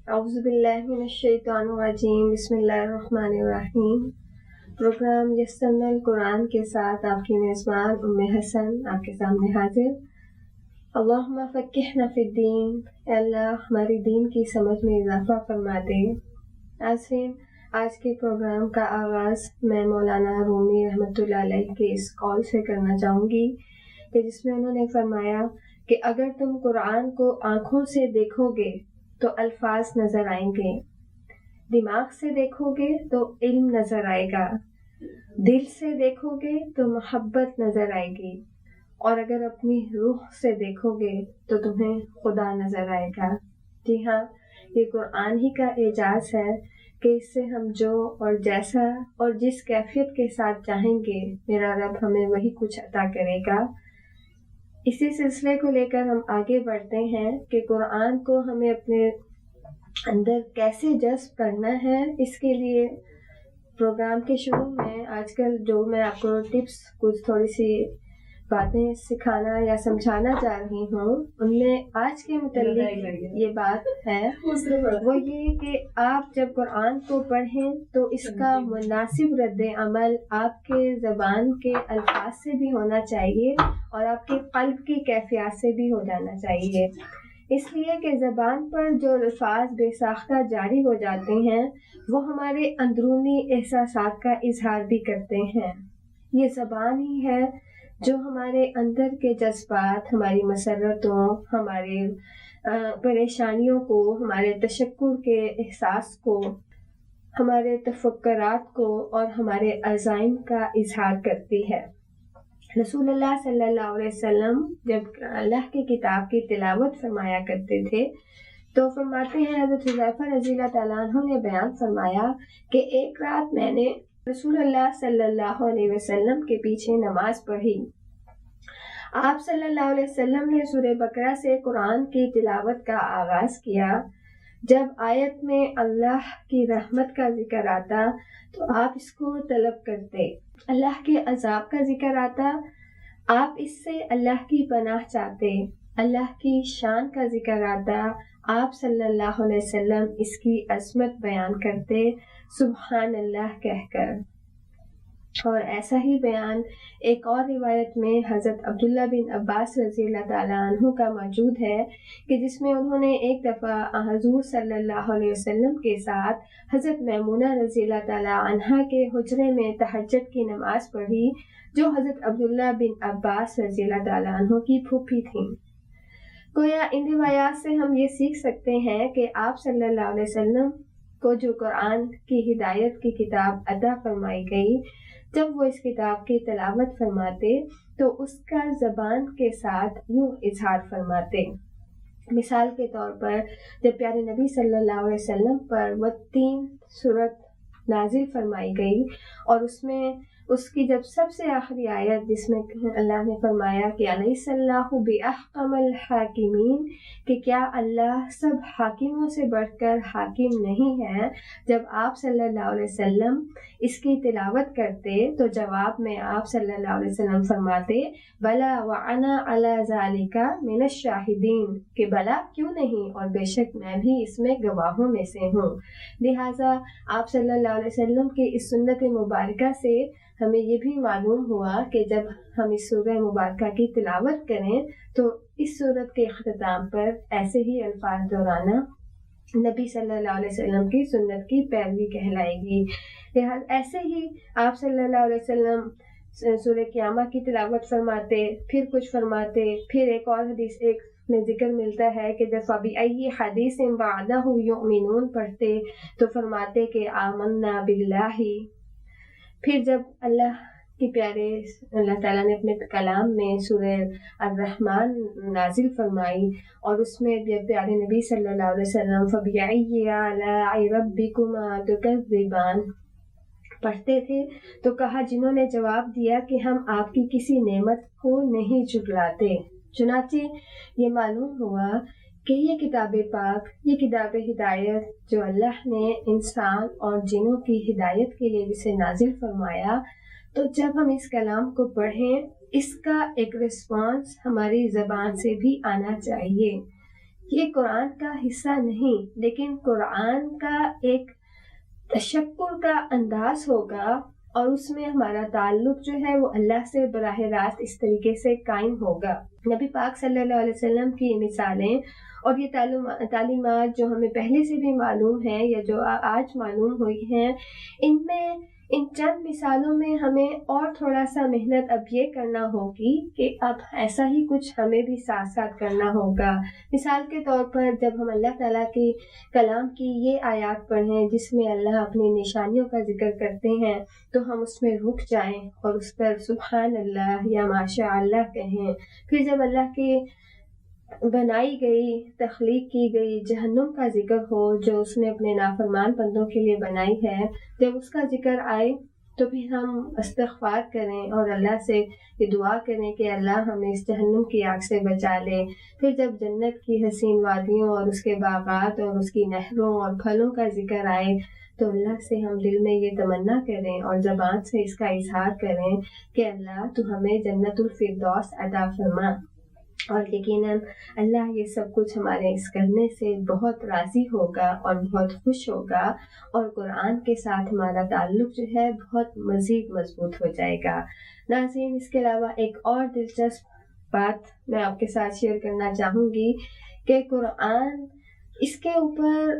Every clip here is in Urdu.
اعوذ باللہ من الشیطان الرجیم، بسم اللہ الرحمن الرحیم۔ پروگرام یسرنا القرآن کے ساتھ آپ کی میزبان ام حسن آپ کے سامنے حاضر۔ اللہم فقہنا فی الدین، اے اللہ ہماری دین کی سمجھ میں اضافہ فرما دے۔ ناظرین، آج کے پروگرام کا آغاز میں مولانا رومی رحمۃ اللہ علیہ کے اس قول سے کرنا چاہوں گی کہ جس میں انہوں نے فرمایا کہ اگر تم قرآن کو آنکھوں سے دیکھو گے تو الفاظ نظر آئیں گے، دماغ سے دیکھو گے تو علم نظر آئے گا، دل سے دیکھو گے تو محبت نظر آئے گی، اور اگر اپنی روح سے دیکھو گے تو تمہیں خدا نظر آئے گا۔ جی ہاں، یہ قرآن ہی کا اعجاز ہے کہ اس سے ہم جو اور جیسا اور جس کیفیت کے ساتھ چاہیں گے میرا رب ہمیں وہی کچھ عطا کرے گا۔ اسی سلسلے کو لے کر ہم آگے بڑھتے ہیں کہ قرآن کو ہمیں اپنے اندر کیسے جذب کرنا ہے۔ اس کے لیے پروگرام کے شروع میں آج کل جو میں آپ کو ٹپس کچھ تھوڑی سی باتیں سکھانا یا سمجھانا چاہ رہی ہوں، ان میں آج کے متعلق یہ بات ہے، وہ یہ کہ آپ جب قرآن کو پڑھیں تو اس کا مناسب رد عمل آپ کے زبان کے الفاظ سے بھی ہونا چاہیے اور آپ کے قلب کی کیفیات سے بھی ہو جانا چاہیے، اس لیے کہ زبان پر جو الفاظ بے ساختہ جاری ہو جاتے ہیں وہ ہمارے اندرونی احساسات کا اظہار بھی کرتے ہیں۔ یہ زبان ہی ہے جو ہمارے اندر کے جذبات، ہماری مسرتوں، ہمارے پریشانیوں کو، ہمارے تشکر کے احساس کو، ہمارے تفکرات کو اور ہمارے عزائم کا اظہار کرتی ہے۔ رسول اللہ صلی اللہ علیہ وسلم جب اللہ کی کتاب کی تلاوت فرمایا کرتے تھے تو فرماتے ہیں، حضرت حذیفہ رضی اللہ تعالیٰ عنہ نے بیان فرمایا کہ ایک رات میں نے رسول اللہ صلی اللہ علیہ وسلم کے پیچھے نماز پڑھی۔ آپ صلی اللہ علیہ وسلم نے سورہ بقرہ سے قرآن کی تلاوت کا آغاز کیا۔ جب آیت میں اللہ کی رحمت کا ذکر آتا تو آپ اس کو طلب کرتے، اللہ کے عذاب کا ذکر آتا آپ اس سے اللہ کی پناہ چاہتے، اللہ کی شان کا ذکر آتا آپ صلی اللہ علیہ وسلم اس کی عظمت بیان کرتے سبحان اللہ کہہ کر۔ اور ایسا ہی بیان ایک اور روایت میں حضرت عبداللہ بن عباس رضی اللہ تعالیٰ عنہ کا موجود ہے کہ جس میں انہوں نے ایک دفعہ حضور صلی اللہ علیہ وسلم کے ساتھ حضرت میمونہ رضی اللہ تعالیٰ عنہا کے حجرے میں تہجد کی نماز پڑھی، جو حضرت عبداللہ بن عباس رضی اللہ تعالیٰ عنہ کی پھوپھی تھیں۔ گویا ان روایات سے ہم یہ سیکھ سکتے ہیں کہ آپ صلی اللہ علیہ وسلم کو جو قرآن کی ہدایت کی کتاب عطا فرمائی گئی، جب وہ اس کتاب کی تلاوت فرماتے تو اس کا زبان کے ساتھ یوں اظہار فرماتے۔ مثال کے طور پر جب پیارے نبی صلی اللہ علیہ وسلم پر وہ 3 سورت نازل فرمائی گئی اور اس میں اس کی جب سب سے آخری آیت جس میں اللہ نے فرمایا کہ الیس اللہ باحکم الحاکمین، کہ کیا اللہ سب حاکموں سے بڑھ کر حاکم نہیں ہے، جب آپ صلی اللہ علیہ وسلم اس کی تلاوت کرتے تو جواب میں آپ صلی اللہ علیہ وسلم فرماتے بلا وانا علی ذالک من الشاہدین، کہ بلا کیوں نہیں اور بے شک میں بھی اس میں گواہوں میں سے ہوں۔ لہٰذا آپ صلی اللہ علیہ وسلم کی اس سنت مبارکہ سے ہمیں یہ بھی معلوم ہوا کہ جب ہم اس سورہ مبارکہ کی تلاوت کریں تو اس سورت کے اختتام پر ایسے ہی الفاظ دہرانا نبی صلی اللہ علیہ وسلم کی سنت کی پیروی کہلائے گی۔ لہٰذا ایسے ہی آپ صلی اللہ علیہ وسلم سورہ قیامہ کی تلاوت فرماتے، پھر کچھ فرماتے، پھر ایک اور حدیث ایک میں ذکر ملتا ہے کہ جب فَبِأَيِّ حَدِيثٍ بَعْدَهُ يُؤْمِنُونَ پڑھتے تو فرماتے کہ آمنا باللہ۔ پھر جب اللہ کے پیارے اللہ تعالیٰ نے اپنے کلام میں سورہ الرحمن نازل فرمائی اور اس میں پیارے نبی صلی اللہ علیہ وسلم فَبِأَيِّ آلَاءِ رَبِّكُمَا تُكَذِّبَانِ پڑھتے تھے تو کہا، جنہوں نے جواب دیا کہ ہم آپ کی کسی نعمت کو نہیں جھٹلاتے۔ چنانچہ یہ معلوم ہوا کہ یہ کتاب پاک، یہ کتاب ہدایت جو اللہ نے انسان اور جنوں کی ہدایت کے لیے جسے نازل فرمایا، تو جب ہم اس کلام کو پڑھیں اس کا ایک رسپانس ہماری زبان سے بھی آنا چاہیے۔ یہ قرآن کا حصہ نہیں، لیکن قرآن کا ایک تشکر کا انداز ہوگا، اور اس میں ہمارا تعلق جو ہے وہ اللہ سے براہ راست اس طریقے سے قائم ہوگا۔ نبی پاک صلی اللہ علیہ وسلم کی مثالیں اور یہ تعلیمات جو ہمیں پہلے سے بھی معلوم ہیں یا جو آج معلوم ہوئی ہیں، ان چند مثالوں میں ہمیں اور تھوڑا سا محنت اب یہ کرنا ہوگی کہ اب ایسا ہی کچھ ہمیں بھی ساتھ ساتھ کرنا ہوگا۔ مثال کے طور پر جب ہم اللہ تعالیٰ کے کلام کی یہ آیات پڑھیں جس میں اللہ اپنی نشانیوں کا ذکر کرتے ہیں، تو ہم اس میں رک جائیں اور اس پر سبحان اللہ یا ماشاء اللہ کہیں۔ پھر جب اللہ کے بنائی گئی، تخلیق کی گئی جہنم کا ذکر ہو جو اس نے اپنے نافرمان بندوں کے لیے بنائی ہے، جب اس کا ذکر آئے تو پھر ہم استغفار کریں اور اللہ سے یہ دعا کریں کہ اللہ ہمیں اس جہنم کی آگ سے بچا لے۔ پھر جب جنت کی حسین وادیوں اور اس کے باغات اور اس کی نہروں اور پھلوں کا ذکر آئے تو اللہ سے ہم دل میں یہ تمنا کریں اور زبان سے اس کا اظہار کریں کہ اللہ تو ہمیں جنت الفردوس عطا فرما، اور یقیناً اللہ یہ سب کچھ ہمارے اس کرنے سے بہت راضی ہوگا اور بہت خوش ہوگا، اور قرآن کے ساتھ ہمارا تعلق جو ہے بہت مزید مضبوط ہو جائے گا۔ ناظرین، اس کے علاوہ ایک اور دلچسپ بات میں آپ کے ساتھ شیئر کرنا چاہوں گی کہ قرآن، اس کے اوپر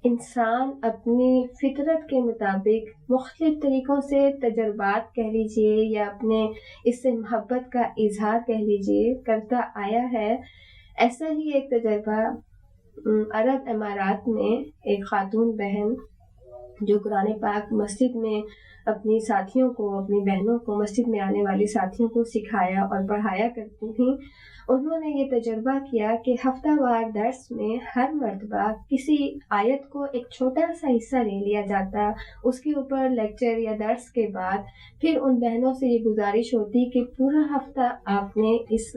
انسان اپنی فطرت کے مطابق مختلف طریقوں سے تجربات کہہ لیجئے یا اپنے اس سے محبت کا اظہار کہہ لیجئے کرتا آیا ہے۔ ایسا ہی ایک تجربہ عرب امارات میں ایک خاتون بہن جو قرآن پاک مسجد میں اپنی ساتھیوں کو، اپنی بہنوں کو، مسجد میں آنے والی ساتھیوں کو سکھایا اور پڑھایا کرتی تھیں، انہوں نے یہ تجربہ کیا کہ ہفتہ وار درس میں ہر مرتبہ کسی آیت کو ایک چھوٹا سا حصہ لے لیا جاتا، اس کے اوپر لیکچر یا درس کے بعد پھر ان بہنوں سے یہ گزارش ہوتی کہ پورا ہفتہ آپ نے اس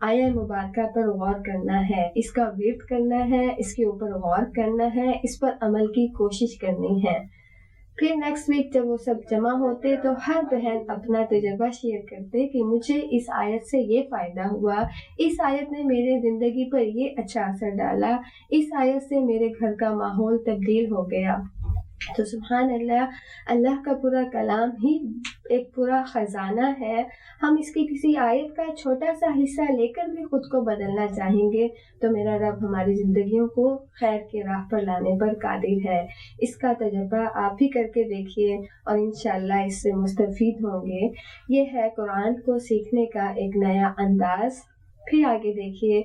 آیہ مبارکہ پر غور کرنا ہے، اس کا ورد کرنا ہے، اس کے اوپر غور کرنا ہے، اس پر عمل کی کوشش کرنی ہے۔ پھر نیکسٹ ویک جب وہ سب جمع ہوتے تو ہر بہن اپنا تجربہ شیئر کرتے کہ مجھے اس آیت سے یہ فائدہ ہوا، اس آیت نے میرے زندگی پر یہ اچھا اثر ڈالا، اس آیت سے میرے گھر کا ماحول تبدیل ہو گیا۔ تو سبحان اللہ، اللہ کا پورا کلام ہی ایک پورا خزانہ ہے۔ ہم اس کی کسی آیت کا چھوٹا سا حصہ لے کر بھی خود کو بدلنا چاہیں گے تو میرا رب ہماری زندگیوں کو خیر کے راہ پر لانے پر قادر ہے۔ اس کا تجربہ آپ بھی کر کے دیکھیے اور انشاءاللہ اس سے مستفید ہوں گے۔ یہ ہے قرآن کو سیکھنے کا ایک نیا انداز۔ پھر آگے دیکھیے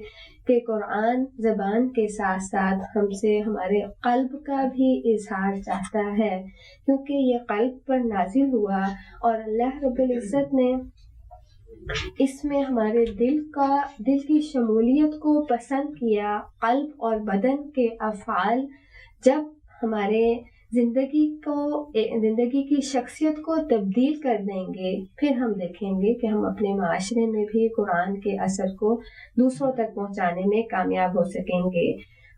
کہ قرآن زبان کے ساتھ ساتھ ہم سے ہمارے قلب کا بھی اظہار چاہتا ہے، کیونکہ یہ قلب پر نازل ہوا اور اللہ رب العزت نے اس میں ہمارے دل کی شمولیت کو پسند کیا۔ قلب اور بدن کے افعال جب ہمارے زندگی کی شخصیت کو تبدیل کر دیں گے، پھر ہم دیکھیں گے کہ ہم اپنے معاشرے میں بھی قرآن کے اثر کو دوسروں تک پہنچانے میں کامیاب ہو سکیں گے۔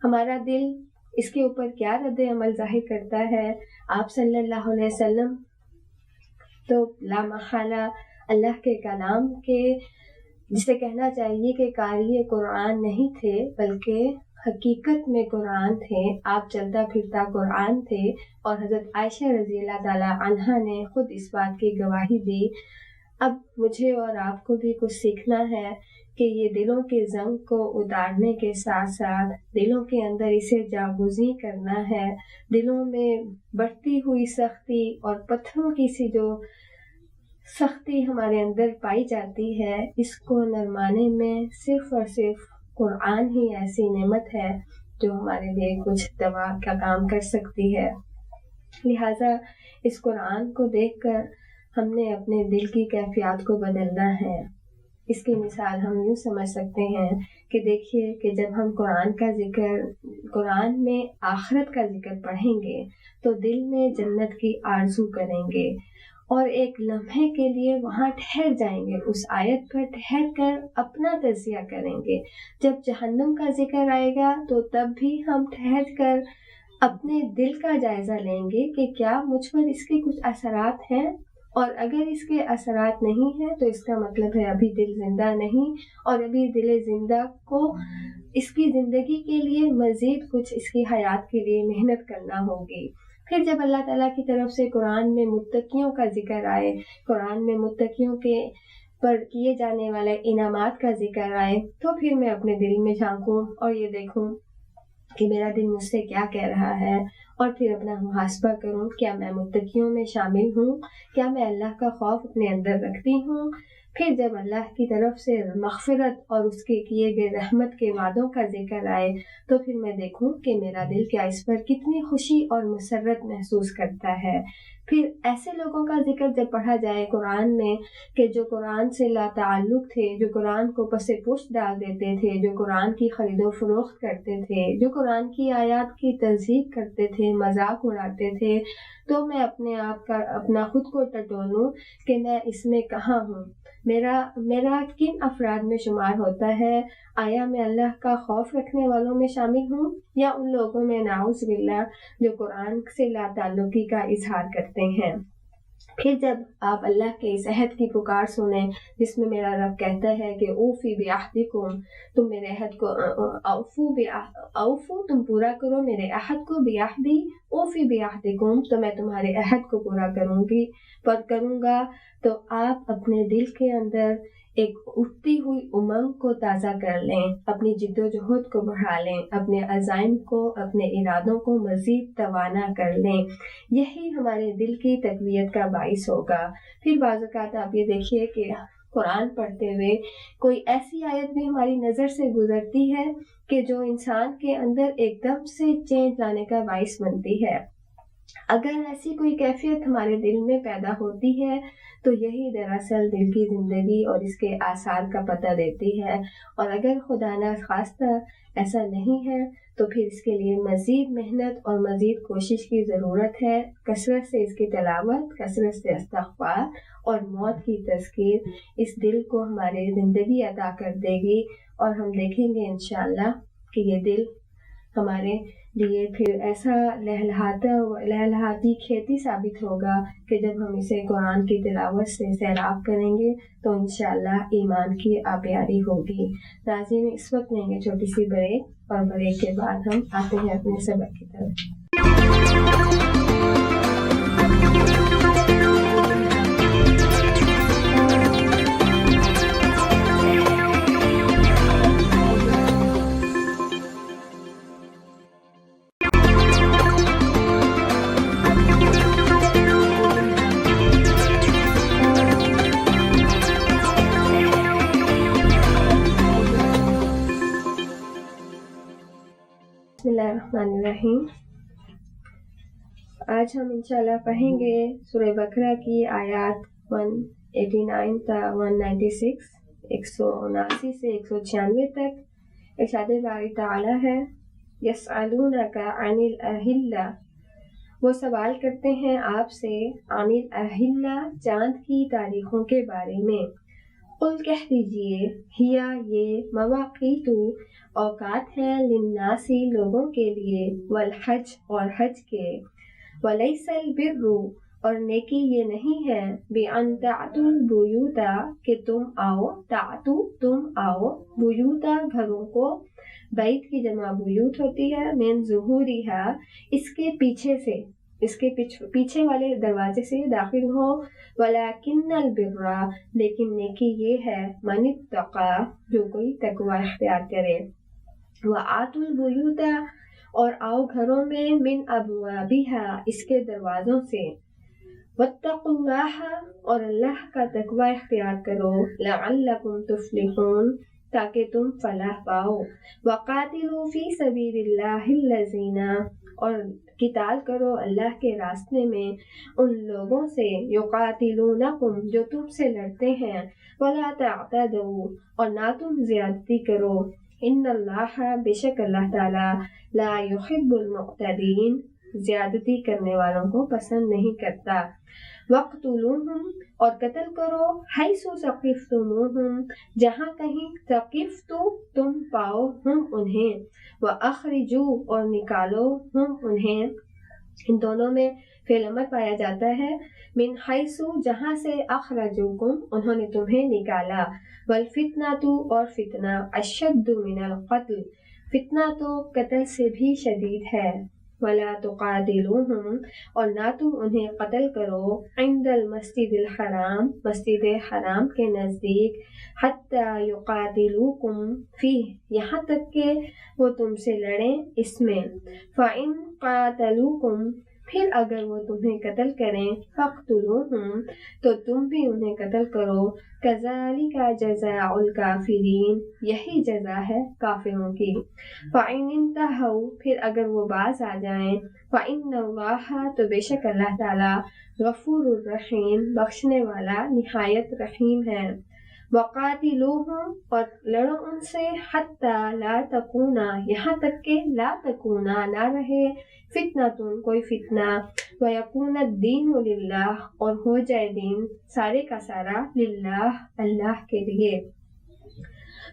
ہمارا دل اس کے اوپر کیا رد عمل ظاہر کرتا ہے؟ آپ صلی اللہ علیہ وسلم تو لا محالہ اللہ کے کلام کے، جسے کہنا چاہیے کہ قاری قرآن نہیں تھے بلکہ حقیقت میں قرآن تھے۔ آپ چلتا پھرتا قرآن تھے، اور حضرت عائشہ رضی اللہ تعالی عنہا نے خود اس بات کی گواہی دی۔ اب مجھے اور آپ کو بھی کچھ سیکھنا ہے کہ یہ دلوں کے زنگ کو اتارنے کے ساتھ ساتھ دلوں کے اندر اسے جاگزیں کرنا ہے۔ دلوں میں بڑھتی ہوئی سختی اور پتھروں کی سی جو سختی ہمارے اندر پائی جاتی ہے، اس کو نرمانے میں صرف اور صرف قرآن ہی ایسی نعمت ہے جو ہمارے لیے کچھ دوا کا کام کر سکتی ہے۔ لہٰذا اس قرآن کو دیکھ کر ہم نے اپنے دل کی کیفیات کو بدلنا ہے۔ اس کی مثال ہم یوں سمجھ سکتے ہیں کہ دیکھیے کہ جب ہم قرآن میں آخرت کا ذکر پڑھیں گے تو دل میں جنت کی آرزو کریں گے اور ایک لمحے کے لیے وہاں ٹھہر جائیں گے، اس آیت پر ٹھہر کر اپنا تجزیہ کریں گے۔ جب جہنم کا ذکر آئے گا تو تب بھی ہم ٹھہر کر اپنے دل کا جائزہ لیں گے کہ کیا مجھ پر اس کے کچھ اثرات ہیں، اور اگر اس کے اثرات نہیں ہیں تو اس کا مطلب ہے ابھی دل زندہ نہیں، اور ابھی دل زندہ کو اس کی زندگی کے لیے مزید کچھ اس کی حیات کے لیے محنت کرنا ہوگی۔ پھر جب اللہ تعالیٰ کی طرف سے قرآن میں متقیوں کا ذکر آئے، قرآن میں متقیوں کے پر کیے جانے والے انعامات کا ذکر آئے، تو پھر میں اپنے دل میں جھانکوں اور یہ دیکھوں کہ میرا دل مجھ سے کیا کہہ رہا ہے، اور پھر اپنا محاسبہ کروں، کیا میں متقیوں میں شامل ہوں، کیا میں اللہ کا خوف اپنے اندر رکھتی ہوں۔ پھر جب اللہ کی طرف سے مغفرت اور اس کے کیے گئے رحمت کے وعدوں کا ذکر آئے تو پھر میں دیکھوں کہ میرا دل کیا اس پر کتنی خوشی اور مسرت محسوس کرتا ہے۔ پھر ایسے لوگوں کا ذکر جب پڑھا جائے قرآن میں کہ جو قرآن سے لا تعلق تھے، جو قرآن کو پس پشت ڈال دیتے تھے، جو قرآن کی خرید و فروخت کرتے تھے، جو قرآن کی آیات کی تذہیب کرتے تھے، مذاق اڑاتے تھے، تو میں اپنا خود کو ٹٹولوں کہ میں اس میں کہاں ہوں، میرا کن افراد میں شمار ہوتا ہے؟ آیا میں اللہ کا خوف رکھنے والوں میں شامل ہوں یا ان لوگوں میں نعوذ باللہ جو قرآن سے لا تعلقی کا اظہار کرتے ہیں؟ پھر جب آپ اللہ کے اس عہد کی پکار سنیں جس میں میرا رب کہتا ہے کہ اوفی بعہدکم، تم میرے عہد کو اوفو تم پورا کرو میرے عہد کو، بعہدی اوفی بعہدکم تو میں تمہارے عہد کو پورا کروں گا، تو آپ اپنے دل کے اندر ایک اٹھتی ہوئی امنگ کو تازہ کر لیں، اپنی جد و جہد کو بڑھا لیں، اپنے عزائم کو، اپنے ارادوں کو مزید توانا کر لیں۔ یہی ہمارے دل کی تقویت کا باعث ہوگا۔ پھر بعض اوقات آپ یہ دیکھیے کہ قرآن پڑھتے ہوئے کوئی ایسی آیت بھی ہماری نظر سے گزرتی ہے کہ جو انسان کے اندر ایک دم سے چینج لانے کا باعث بنتی ہے۔ اگر ایسی کوئی کیفیت ہمارے دل میں پیدا ہوتی ہے تو یہی دراصل دل کی زندگی اور اس کے آثار کا پتہ دیتی ہے، اور اگر خدا نخواستہ ایسا نہیں ہے تو پھر اس کے لیے مزید محنت اور مزید کوشش کی ضرورت ہے۔ کثرت سے اس کی تلاوت، کثرت سے استغفار اور موت کی تذکیر اس دل کو ہماری زندگی عطا کر دے گی، اور ہم دیکھیں گے انشاءاللہ کہ یہ دل ہمارے لیے پھر ایسا لہلہاتی کھیتی ثابت ہوگا کہ جب ہم اسے قرآن کی تلاوت سے سیراب کریں گے تو انشاءاللہ ایمان کی آبیاری ہوگی۔ ناظرین، اس وقت لیں گے چھوٹی سی بریک، اور بریک کے بعد ہم آتے ہیں اپنے سبق کی طرف۔ بسم اللہ الرحمن الرحیم۔ آج ہم انشاءاللہ پڑھیں گے سورہ بقرہ کی آیات 189 تا 196، 179 سے 196 تک۔ ارشاد باری تعالی ہے، یسألونک عن الأہلہ، وہ سوال کرتے ہیں آپ سے عن الأہلہ، چاند کی تاریخوں کے بارے میں۔ قل کہہ دیجئے، ہیا یہ مواقیت اوقات ہیں، للناسی لوگوں کے لیے، والحج اور حج کے، ولیس البر اور نیکی یہ نہیں ہے، بأن تعتوا البیوت کہ تم آؤ، تم آؤ، بیوتا گھروں کو، بیت کی جمع بیوت ہوتی ہے، من ظہورہا اس کے پیچھے سے، اس کے پیچھے والے دروازے سے داخل ہو، ولیکن البر لیکن نیکی یہ ہے، من اتقی جو کوئی تقوی اختیار کرے، وآتوا البیوت اور آؤ گھروں میں، من ابوابہا اس کے دروازوں سے، واتقوا اللہ اور اللہ کا تقوی اختیار کرو، لعلکم تفلحون تاکہ تم فلاح پاؤ، وقاتلوا فی سبیل اللہ الذین اور قتال کرو اللہ کے راستے میں ان لوگوں سے، یقاتلونکم جو تم سے لڑتے ہیں، ولا تعتدوا اور نہ تم زیادتی کرو، ان اللہ بے شک اللہ تعالی لا یحب المعتدین زیادتی کرنے والوں کو پسند نہیں کرتا، وقتلوہم اور قتل کرو، حیث ثقفتموہم جہاں کہیں ثقفتو تم پاؤ ہم انہیں، واخرجوا اور نکالو ہم انہیں، ان دونوں میں فعل امر پایا جاتا ہے. من حیثو جہاں سے اخرجوکم انہوں نے تمہیں نکالا. والفتنۃ اور فتنہ اشد من القتل فتنہ تو قتل سے بھی شدید ہے. ولا تقاتلوہم اور نہ تم انہیں قتل کرو عند المسجد الحرام مسجد حرام کے نزدیک حتی یقاتلوکم فیہ یہاں تک کہ وہ تم سے لڑیں اس میں. فإن قاتلوکم پھر اگر وہ تمہیں قتل کریں فاقتلوہم تو تم بھی انہیں قتل کرو. کذالک جزاء الکافرین یہی جزا ہے کافروں کی. فإن انتہوا پھر اگر وہ باز آ جائیں فإن اللہ تو بے شک اللہ تعالی غفور الرحیم بخشنے والا نہایت رحیم ہے. وقاتلوہم اور لڑو ان سے حتی لا تکونا یہاں تک کہ لا تکونا نہ رہے فتنۃ کوئی فتنہ ویکون الدین للہ اور ہو جائے دین سارے کا سارا للہ اللہ کے لیے.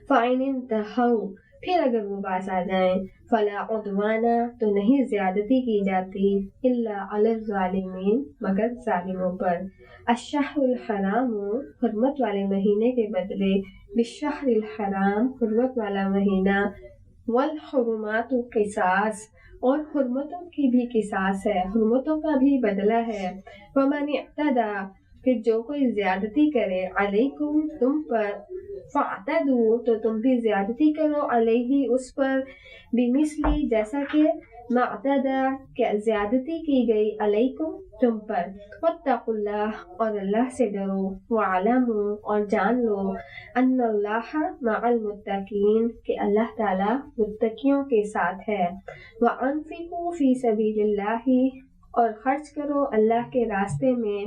فإن انتہوا پھر اگر وہ باز آ جائیں فلا عدوان تو نہیں زیادتی کی جاتی الا علی الظالمین مگر ظالموں پر. الشہر الحرام حرمت والے مہینے کے بدلے بالشہر الحرام حرمت والا مہینہ. والحرمات قصاص اور حرمتوں کی بھی قصاص ہے حرمتوں کا بھی بدلہ ہے. ومن اعتدی پھر جو کوئی زیادتی کرے علیکم تم پر فاعتدوا تو تم بھی زیادتی کرو علیہ اس پر بمثلی جیسا کہ معتدی کہ زیادتی کی گئی علیکم تم پر. واتقوا اللہ اور اللہ سے ڈرو. وعلموا اور جان لو ان اللہ مع المتقین کہ اللہ تعالی متقیوں کے ساتھ ہے. وانفقوا فی سبیل اللہ اور خرچ کرو اللہ کے راستے میں.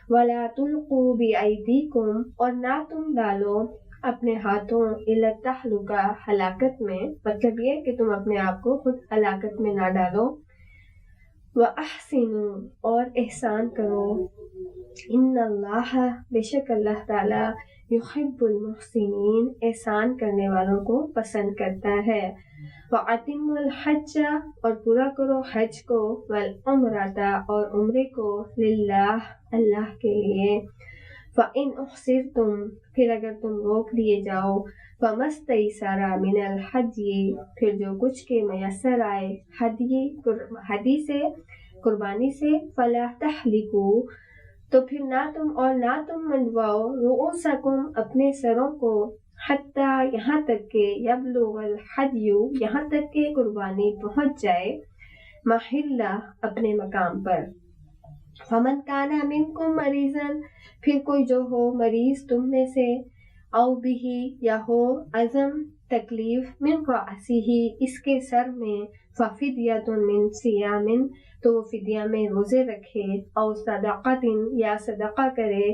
ولا تلقوا بایدیکم اور نہ تم ڈالو اپنے ہاتھوں الی التہلکہ ہلاکت میں مطلب یہ کہ تم اپنے آپ کو خود ہلاکت میں نہ ڈالو. وَأَحْسِنُوا اور احسان کرو. ان اللہ بے شک اللہ تعالی یحب المحسنین احسان کرنے والوں کو پسند کرتا ہے. وَأَتِمُّوا الْحَجَّ اور پورا کرو حج کو وَالْعُمْرَةَ اور عمرے کو للہ اللہ کے لیے. فَإِنْ أُحْصِرْتُمْ پھر اگر تم روک لیے جاؤ فَمَا اسْتَيْسَرَ مِنَ الْحَدْيِ پھر جو کچھ کے میسر آئے ہدی سے قربانی سے. فَلَا تَحْلِقُوا تو پھر نہ تم منڈواؤ رؤوسکم اپنے سروں کو حتیٰ یہاں تک کہ یبلغ الحدی یہاں تک کہ قربانی پہنچ جائے محلہ اپنے مقام پر. فمن کان منکم مریضا پھر کوئی جو ہو مریض تم میں سے او بہ یا ہو عزم تکلیف من رأسہ اس کے سر میں ففدیۃ من صیام تو وہ فدیہ میں روزے رکھے. او صدقۃ یا صدقہ کرے.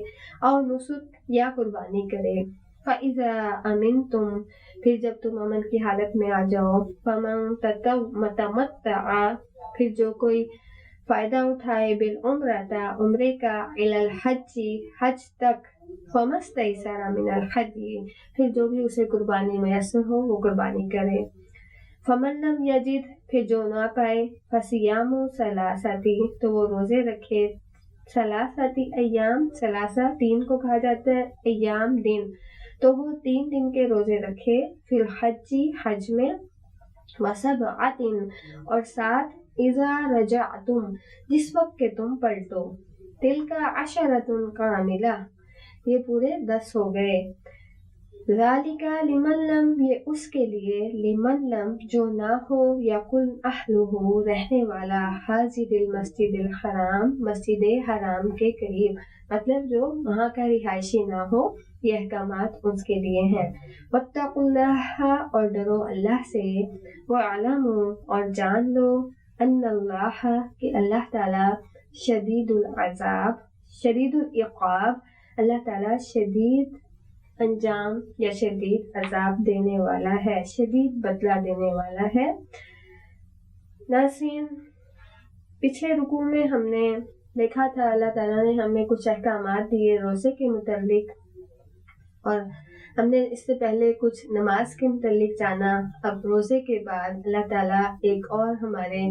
او نسک یا قربانی کرے. فَإِذَا أَمِنْتُمْ پھر جب تم امن کی حالت میں آ جاؤ. فَمَن تَمَتَّعَ پھر جو کوئی فائدہ اٹھائے بالعمرۃ عمرے کا الی الحج حج تک. فَمَا اسْتَيْسَرَ مِنَ الْحَدْيِ پھر جو بھی اسے قربانی میسر ہو وہ قربانی کرے. فَمَن لَّمْ يَجِدْ پھر جو نہ پائے فَصِيَامُ ثَلَاثَةٍ تو وہ روزے رکھے. ثلاثۃ ایام ثلاثہ تین کو کہا جاتا ہے ایام دن تو وہ 3 دن کے روزے رکھے. فی الحج حج میں. وسبعۃ اور 7 اذا رجعتم جس وقت کہ تم پلٹو. تلک عشرۃ کاملہ یہ پورے 10 ہو گئے. ذالک لمن لم یہ اس کے لیے لمن لم جو نہ ہو یقل اہلہ رہنے والا حاضر المسجد الحرام مسجد حرام کے قریب مطلب جو وہاں کا رہائشی نہ ہو. یہ احکامات اس کے لیے ہیں. واتقوا اللہ اور ڈرو اللہ سے. وَاعْلَمُوا اور جان لو ان اللہ کہ اللہ تعالی شدید العذاب شدید العقاب اللہ تعالی شدید انجام یا شدید عذاب دینے والا ہے شدید بدلہ دینے والا ہے. ناظرین پچھلے رکوع میں ہم نے دیکھا تھا اللہ تعالیٰ نے ہمیں کچھ احکامات دیے روزے کے متعلق اور ہم نے اس سے پہلے کچھ نماز کے متعلق جانا. اب روزے کے بعد اللہ تعالیٰ ایک اور ہمارے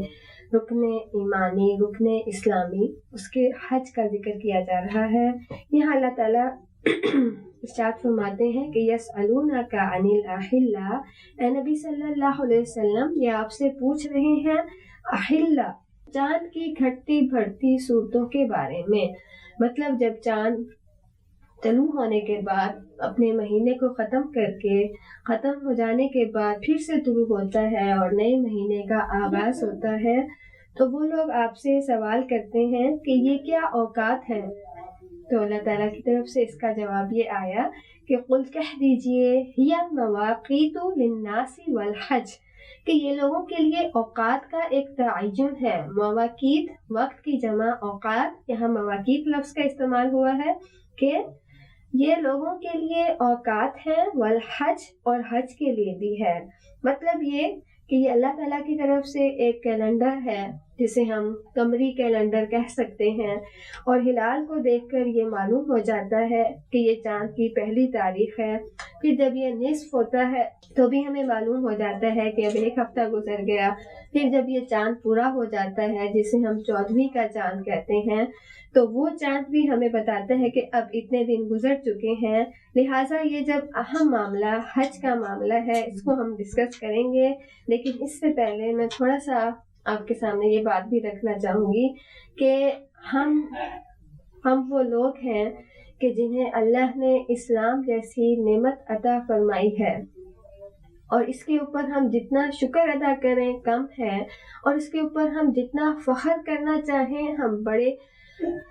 رکن ایمانی، رکن اسلامی، اس کے حج کا ذکر کیا جا رہا ہے. یہاں اللہ تعالیٰ ارشاد فرماتے ہیں کہ یسألونک عن الاحلہ، اے نبی صلی اللہ علیہ وسلم یہ آپ سے پوچھ رہے ہیں احلہ، چاند کی گھٹتی بڑھتی صورتوں کے بارے میں. مطلب جب چاند طلوع ہونے کے بعد اپنے مہینے کو ختم کر کے ختم ہو جانے کے بعد پھر سے طلوع ہوتا ہے اور نئے مہینے کا آغاز ہوتا ہے، تو وہ لوگ آپ سے سوال کرتے ہیں کہ یہ کیا اوقات ہیں. تو اللہ تعالیٰ کی طرف سے اس کا جواب یہ آیا کہ قل کہہ دیجئے ہی مواقیت للناس والحج، کہ یہ لوگوں کے لیے اوقات کا ایک تعین ہے. مواقیت وقت کی جمع اوقات، یہاں مواقیت لفظ کا استعمال ہوا ہے کہ یہ لوگوں کے لیے اوقات ہیں، والحج اور حج کے لیے بھی ہے. مطلب یہ کہ یہ اللہ تعالیٰ کی طرف سے ایک کیلنڈر ہے جسے ہم قمری کیلنڈر کہہ سکتے ہیں، اور ہلال کو دیکھ کر یہ معلوم ہو جاتا ہے کہ یہ چاند کی پہلی تاریخ ہے. پھر جب یہ نصف ہوتا ہے تو بھی ہمیں معلوم ہو جاتا ہے کہ اب ایک ہفتہ گزر گیا. پھر جب یہ چاند پورا ہو جاتا ہے جسے ہم 14ویں کا چاند کہتے ہیں، تو وہ چاند بھی ہمیں بتاتا ہے کہ اب اتنے دن گزر چکے ہیں. لہٰذا یہ جب اہم معاملہ حج کا معاملہ ہے، اس کو ہم ڈسکس کریں گے. لیکن اس سے پہلے میں تھوڑا سا آپ کے سامنے یہ بات بھی رکھنا چاہوں گی کہ ہم وہ لوگ ہیں کہ جنہیں اللہ نے اسلام جیسی نعمت عطا فرمائی ہے، اور اس کے اوپر ہم جتنا شکر ادا کریں کم ہے، اور اس کے اوپر ہم جتنا فخر کرنا چاہیں ہم بڑے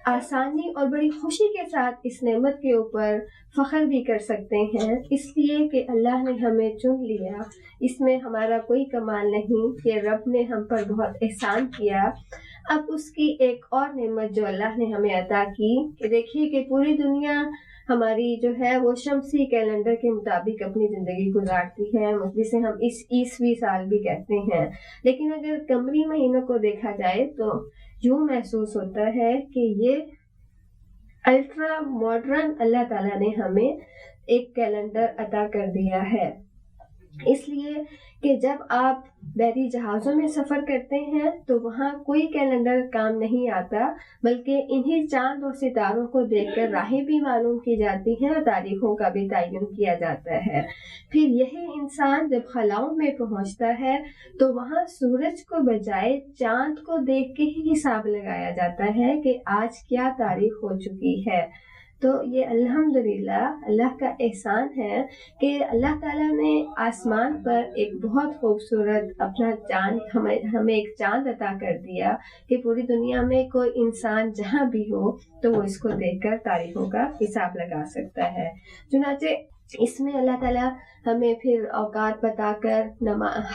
آسانی اور بڑی خوشی کے ساتھ اس نعمت کے اوپر فخر بھی کر سکتے ہیں، اس لیے کہ اللہ نے ہمیں چن لیا. اس میں ہمارا کوئی کمال نہیں، کہ رب نے ہم پر بہت احسان کیا. اب اس کی ایک اور نعمت جو اللہ نے ہمیں عطا کی کہ دیکھیے کہ پوری دنیا ہماری جو ہے وہ شمسی کیلنڈر کے مطابق اپنی زندگی گزارتی ہے، جسے ہم اس عیسوی سال بھی کہتے ہیں. لیکن اگر قمری مہینوں کو دیکھا جائے تو یوں محسوس ہوتا ہے کہ یہ الٹرا ماڈرن اللہ تعالیٰ نے ہمیں ایک کیلنڈر عطا کر دیا ہے. اس لیے کہ جب آپ بحری جہازوں میں سفر کرتے ہیں تو وہاں کوئی کیلنڈر کام نہیں آتا، بلکہ انہی چاند اور ستاروں کو دیکھ کر راہیں بھی معلوم کی جاتی ہیں اور تاریخوں کا بھی تعین کیا جاتا ہے. پھر یہی انسان جب خلاؤں میں پہنچتا ہے تو وہاں سورج کو بجائے چاند کو دیکھ کے ہی حساب لگایا جاتا ہے کہ آج کیا تاریخ ہو چکی ہے. تو یہ الحمدللہ اللہ کا احسان ہے کہ اللہ تعالیٰ نے آسمان پر ایک بہت خوبصورت اپنا چاند ہمیں ایک چاند عطا کر دیا کہ پوری دنیا میں کوئی انسان جہاں بھی ہو تو وہ اس کو دیکھ کر تاریخوں کا حساب لگا سکتا ہے. چنانچہ اس میں اللہ تعالیٰ ہمیں پھر اوقات بتا کر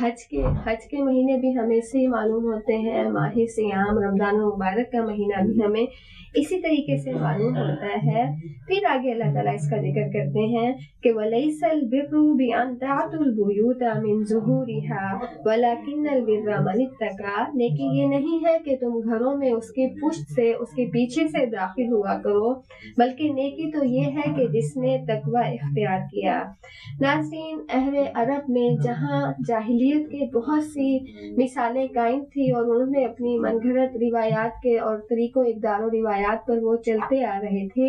حج کے مہینے بھی ہمیں سے ہی معلوم ہوتے ہیں. ماہ سیام رمضان المبارک کا مہینہ بھی ہمیں اسی طریقے سے معلوم ہوتا ہے. پھر آگے اللہ تعالیٰ اس کا ذکر کرتے ہیں کہ وَلَيْسَ الْبِرُّ بِأَنْ تَأْتُوا الْبُيُوتَ مِنْ ظُهُورِهَا وَلَكِنَّ الْبِرَّ مَنِ اتَّقَىٰ، نیکی یہ نہیں ہے کہ تم گھروں میں اس کے پشت سے اس کے پیچھے سے داخل ہوا کرو، بلکہ نیکی تو یہ ہے کہ جس نے تقوی اختیار کیا. ناظرین، اہل عرب میں جہاں جاہلیت کے بہت سی مثالیں قائم تھی اور انہوں نے اپنی من گھڑت روایات کے اور طریقوں اقدار و روایات پر وہ چلتے آ رہے تھے،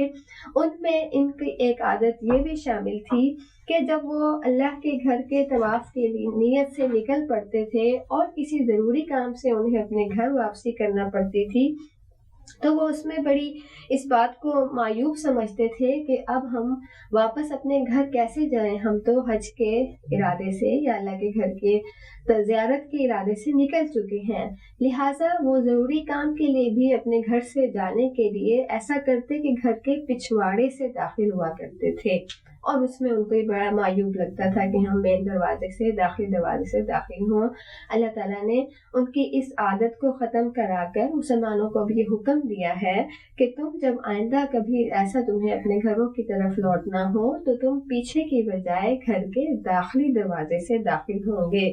ان میں ان کی ایک عادت یہ بھی شامل تھی کہ جب وہ اللہ کے گھر کے طواف کے لیے نیت سے نکل پڑتے تھے اور کسی ضروری کام سے انہیں اپنے گھر واپسی کرنا پڑتی تھی تو وہ اس میں بڑی اس بات کو معیوب سمجھتے تھے کہ اب ہم واپس اپنے گھر کیسے جائیں، ہم تو حج کے ارادے سے یا اللہ کے گھر کے زیارت کے ارادے سے نکل چکے ہیں. لہٰذا وہ ضروری کام کے لیے بھی اپنے گھر سے جانے کے لیے ایسا کرتے کہ گھر کے پچھواڑے سے داخل ہوا کرتے تھے، اور اس میں ان کو یہ بڑا معیوب لگتا تھا کہ ہم مین دروازے سے داخل ہوں. اللہ تعالیٰ نے ان کی اس عادت کو ختم کرا کر مسلمانوں کو بھی یہ حکم دیا ہے کہ تم جب آئندہ کبھی ایسا تمہیں اپنے گھروں کی طرف لوٹنا ہو تو تم پیچھے کی بجائے گھر کے داخلی دروازے سے داخل ہوں گے.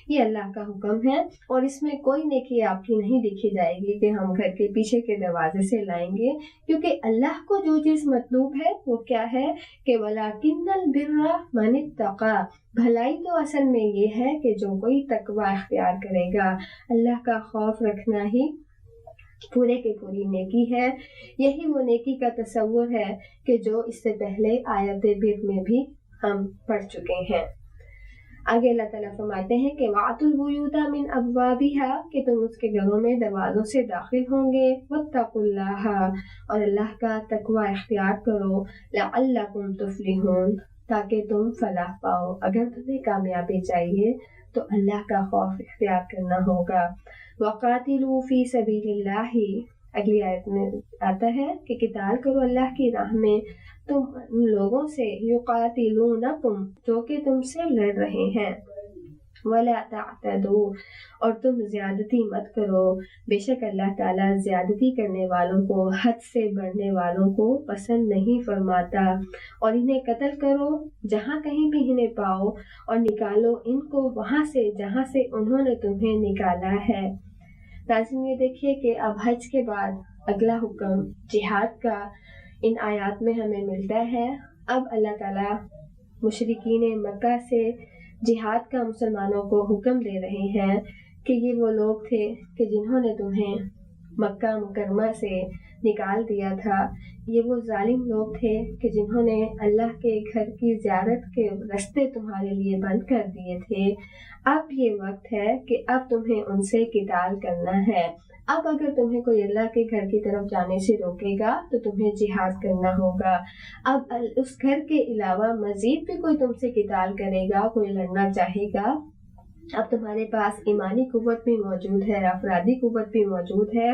یہ اللہ کا حکم ہے، اور اس میں کوئی نیکی آپ کی نہیں دیکھی جائے گی کہ ہم گھر کے پیچھے کے دروازے سے لائیں گے، کیونکہ اللہ کو جو چیز مطلوب ہے وہ کیا ہے کہ وَلَٰكِنَّ وَلَكِنَّ الْبِرَّ مَنِ اتَّقَى، بھلائی تو اصل میں یہ ہے کہ جو کوئی تقوی اختیار کرے گا، اللہ کا خوف رکھنا ہی پورے کی پوری نیکی ہے۔ یہی وہ نیکی کا تصور ہے کہ جو اس سے پہلے آیت بر میں بھی ہم پڑھ چکے ہیں۔ آگے اللہ تعالیٰ فرماتے ہیں کہ وَأْتُوا الْبُيُوتَ مِنْ أَبْوَابِهَا، کہ تم اس کے گھروں میں دروازوں سے داخل ہوں گے، وَاتَّقُوا اللَّهَ، اور اللہ کا تقوی اختیار کرو، لَعَلَّكُمْ تُفْلِحُونَ، تاکہ تم فلاح پاؤ۔ اگر تمہیں کامیابی چاہیے تو اللہ کا خوف اختیار کرنا ہوگا۔ وَقَاتِلُوا فِي سَبِيلِ اللَّهِ، اگلی آیت میں آتا ہے کہ قتال کرو اللہ کی راہ میں تم ان لوگوں سے، یقاتلونکم، جو کہ تم سے لڑ رہے ہیں، ولا تعتدوا، اور تم زیادتی مت کرو، بے شک اللہ تعالیٰ زیادتی کرنے والوں کو، حد سے بڑھنے والوں کو پسند نہیں فرماتا۔ اور انہیں قتل کرو جہاں کہیں بھی انہیں پاؤ، اور نکالو ان کو وہاں سے جہاں سے انہوں نے تمہیں نکالا ہے۔ ناظرین یہ دیکھیے کہ اب حج کے بعد اگلا حکم جہاد کا ان آیات میں ہمیں ملتا ہے۔ اب اللہ تعالیٰ مشرکین مکہ سے جہاد کا مسلمانوں کو حکم دے رہے ہیں کہ یہ وہ لوگ تھے کہ جنہوں نے تمہیں مکہ مکرمہ سے نکال دیا تھا، یہ وہ ظالم لوگ تھے کہ جنہوں نے اللہ کے گھر کی زیارت کے راستے تمہارے لیے بند کر دیے تھے۔ اب یہ وقت ہے کہ اب تمہیں ان سے قتال کرنا ہے۔ اب اگر تمہیں کوئی اللہ کے گھر کی طرف جانے سے روکے گا تو تمہیں جہاد کرنا ہوگا۔ اب اس گھر کے علاوہ مزید بھی کوئی تم سے قتال کرے گا، کوئی لڑنا چاہے گا، اب تمہارے پاس ایمانی قوت بھی موجود ہے، افرادی قوت بھی موجود ہے،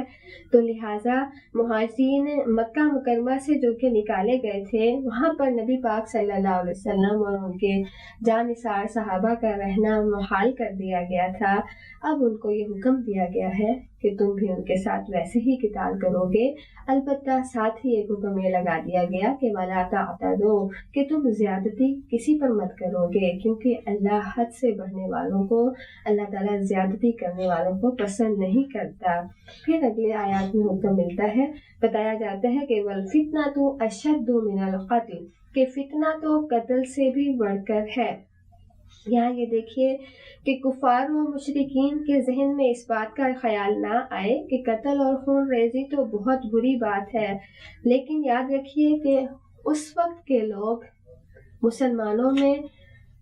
تو لہٰذا مہاجرین مکہ مکرمہ سے جو کہ نکالے گئے تھے، وہاں پر نبی پاک صلی اللہ علیہ وسلم اور ان کے جانثار صحابہ کا رہنا محال کر دیا گیا تھا۔ اب ان کو یہ حکم دیا گیا ہے کہ تم بھی ان کے ساتھ ویسے ہی قتال کرو گے، البتہ ساتھ ہی ایک حکم یہ لگا دیا گیا کہ وَلَا تَعْتَدُوا، کہ تم زیادتی کسی پر مت کرو گے، کیونکہ اللہ حد سے بڑھنے والوں کو، اللہ تعالیٰ زیادتی کرنے والوں کو پسند نہیں کرتا۔ پھر اگلے آیات میں حکم ملتا ہے، بتایا جاتا ہے کہ وَالْفِتْنَةُ أَشَدُّ مِنَ الْقَتْلِ، کہ فتنہ تو قتل سے بھی بڑھ کر ہے۔ یہاں یہ دیکھیے کہ کفار و مشرکین کے ذہن میں اس بات کا خیال نہ آئے کہ قتل اور خون ریزی تو بہت بری بات ہے، لیکن یاد رکھیے کہ اس وقت کے لوگ مسلمانوں میں